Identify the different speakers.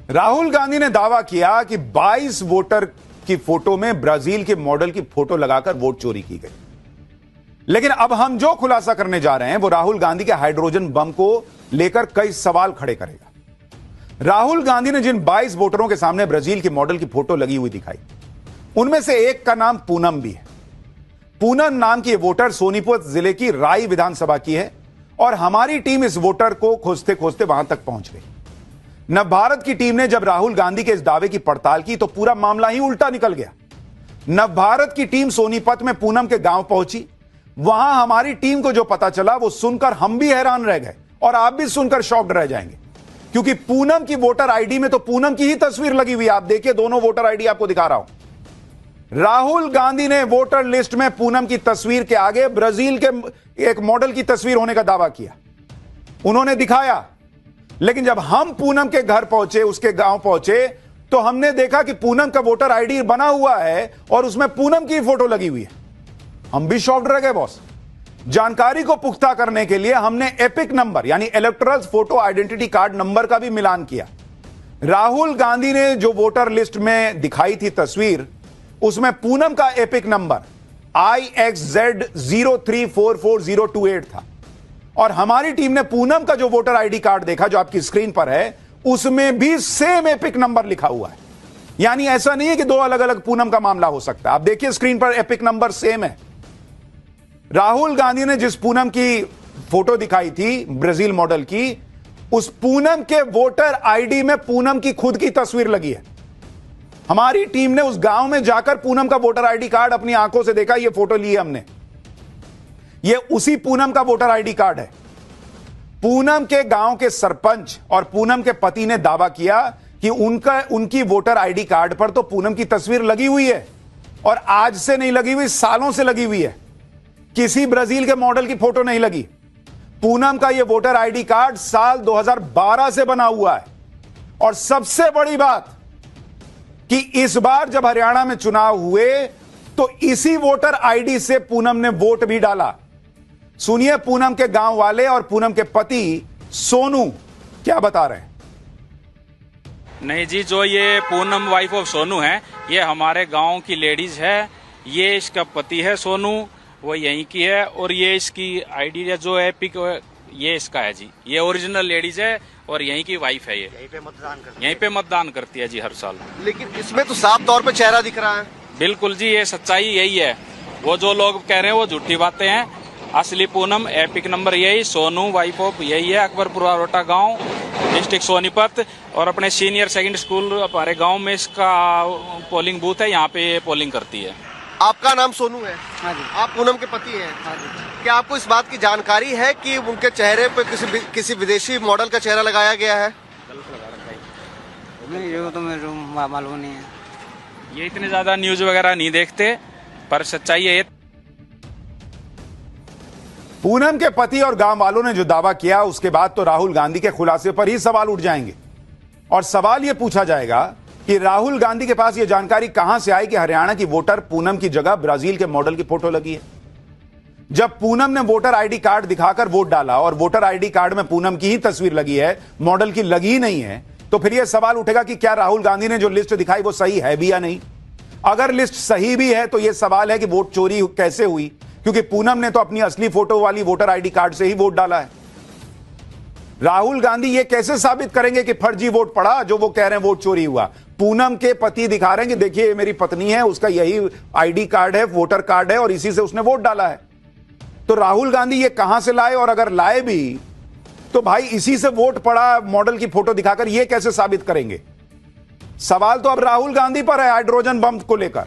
Speaker 1: राहुल गांधी ने दावा किया कि 22 वोटर की फोटो में ब्राजील के मॉडल की फोटो लगाकर वोट चोरी की गई। लेकिन अब हम जो खुलासा करने जा रहे हैं वो राहुल गांधी के हाइड्रोजन बम को लेकर कई सवाल खड़े करेगा। राहुल गांधी ने जिन 22 वोटरों के सामने ब्राजील के मॉडल की फोटो लगी हुई दिखाई, उनमें से एक का नाम पूनम भी है। पूनम नाम की वोटर सोनीपत जिले की राई विधानसभा की है और हमारी टीम इस वोटर को खोजते खोजते वहां तक पहुंच गई। नवभारत की टीम ने जब राहुल गांधी के इस दावे की पड़ताल की तो पूरा मामला ही उल्टा निकल गया। नवभारत की टीम सोनीपत में पूनम के गांव पहुंची। वहां हमारी टीम को जो पता चला वो सुनकर हम भी हैरान रह गए और आप भी सुनकर शॉक्ड रह जाएंगे, क्योंकि पूनम की वोटर आईडी में तो पूनम की ही तस्वीर लगी हुई है। आप देखिए, दोनों वोटर आईडी आपको दिखा रहा हूं। राहुल गांधी ने वोटर लिस्ट में पूनम की तस्वीर के आगे ब्राजील के एक मॉडल की तस्वीर होने का दावा किया, उन्होंने दिखाया। लेकिन जब हम पूनम के घर पहुंचे, उसके गांव पहुंचे, तो हमने देखा कि पूनम का वोटर आईडी बना हुआ है और उसमें पूनम की फोटो लगी हुई है। हम भी शॉक्ड रह गए बॉस। जानकारी को पुख्ता करने के लिए हमने एपिक नंबर यानी electoral photo identity card number का भी मिलान किया। राहुल गांधी ने जो वोटर लिस्ट में दिखाई थी तस्वीर, उसमें पूनम का एपिक नंबर IXZ0344028 था और हमारी टीम ने पूनम का जो वोटर आईडी कार्ड देखा, जो आपकी स्क्रीन पर है, उसमें भी सेम एपिक नंबर लिखा हुआ है। यानी ऐसा नहीं है कि दो अलग अलग पूनम का मामला हो सकता है। आप देखिए स्क्रीन पर, एपिक नंबर सेम है। राहुल गांधी ने जिस पूनम की फोटो दिखाई थी ब्राजील मॉडल की, उस पूनम के वोटर आईडी में पूनम की खुद की तस्वीर लगी है। हमारी टीम ने उस गांव में जाकर पूनम का वोटर आईडी कार्ड अपनी आंखों से देखा। यह फोटो ली है हमने, यह उसी पूनम का वोटर आईडी कार्ड है। पूनम के गांव के सरपंच और पूनम के पति ने दावा किया कि उनकी वोटर आईडी कार्ड पर तो पूनम की तस्वीर लगी हुई है और आज से नहीं लगी हुई, सालों से लगी हुई है। किसी ब्राजील के मॉडल की फोटो नहीं लगी। पूनम का यह वोटर आईडी कार्ड साल 2012 से बना हुआ है। और सबसे बड़ी बात कि इस बार जब हरियाणा में चुनाव हुए तो इसी वोटर आईडी से पूनम ने वोट भी डाला। सुनिए पूनम के गांव वाले और पूनम के पति सोनू क्या बता रहे हैं।
Speaker 2: नहीं जी, जो ये पूनम वाइफ ऑफ सोनू है, ये हमारे गांव की लेडीज है। ये इसका पति है सोनू, वो यहीं की है। और ये इसकी आईडी जो है पिक, ये इसका है जी। ये ओरिजिनल लेडीज है और यहीं की वाइफ है। ये यहीं पे मतदान करती है जी हर साल।
Speaker 3: लेकिन इसमें तो साफ तौर पे चेहरा दिख रहा है।
Speaker 2: बिल्कुल जी, ये सच्चाई यही है। वो जो लोग कह रहे हैं वो झूठी बातें हैं। असली पूनम एपिक नंबर यही, सोनू वाइफ ऑफ यही है, अकबरपुरा रोटा गांव, डिस्ट्रिक्ट सोनीपत। और अपने सीनियर सेकेंडरी स्कूल हमारे गांव में इसका पोलिंग बूथ है, यहाँ पे पोलिंग करती है।
Speaker 3: आपका नाम सोनू है?
Speaker 4: हाँ जी।
Speaker 3: आप पूनम के पति हैं?
Speaker 4: हाँ जी।
Speaker 3: क्या आपको इस बात की जानकारी है कि उनके चेहरे पे किसी विदेशी मॉडल का चेहरा लगाया गया है?
Speaker 4: नहीं, ये तो मेरे मालूम नहीं है।
Speaker 2: ये इतने ज्यादा न्यूज वगैरह नहीं देखते, पर सच्चाई है।
Speaker 1: पूनम के पति और गांव वालों ने जो दावा किया, उसके बाद तो राहुल गांधी के खुलासे पर ही सवाल उठ जाएंगे और सवाल यह पूछा जाएगा कि राहुल गांधी के पास यह जानकारी कहां से आई कि हरियाणा की वोटर पूनम की जगह ब्राजील के मॉडल की फोटो लगी है। जब पूनम ने वोटर आईडी कार्ड दिखाकर वोट डाला और वोटर आईडी कार्ड में पूनम की ही तस्वीर लगी है, मॉडल की लगी ही नहीं है, तो फिर यह सवाल उठेगा कि क्या राहुल गांधी ने जो लिस्ट दिखाई वो सही है भी या नहीं। अगर लिस्ट सही भी है तो यह सवाल है कि वोट चोरी कैसे हुई, क्योंकि पूनम ने तो अपनी असली फोटो वाली वोटर आईडी कार्ड से ही वोट डाला है। राहुल गांधी ये कैसे साबित करेंगे कि फर्जी वोट पड़ा जो वो कह रहे हैं वोट चोरी हुआ। पूनम के पति दिखा रहे हैं कि देखिए मेरी पत्नी है, उसका यही आईडी कार्ड है, वोटर कार्ड है और इसी से उसने वोट डाला है। तो राहुल गांधी ये कहां से लाए, और अगर लाए भी तो भाई इसी से वोट पड़ा मॉडल की फोटो दिखाकर ये कैसे साबित करेंगे। सवाल तो अब राहुल गांधी पर है हाइड्रोजन बम को लेकर।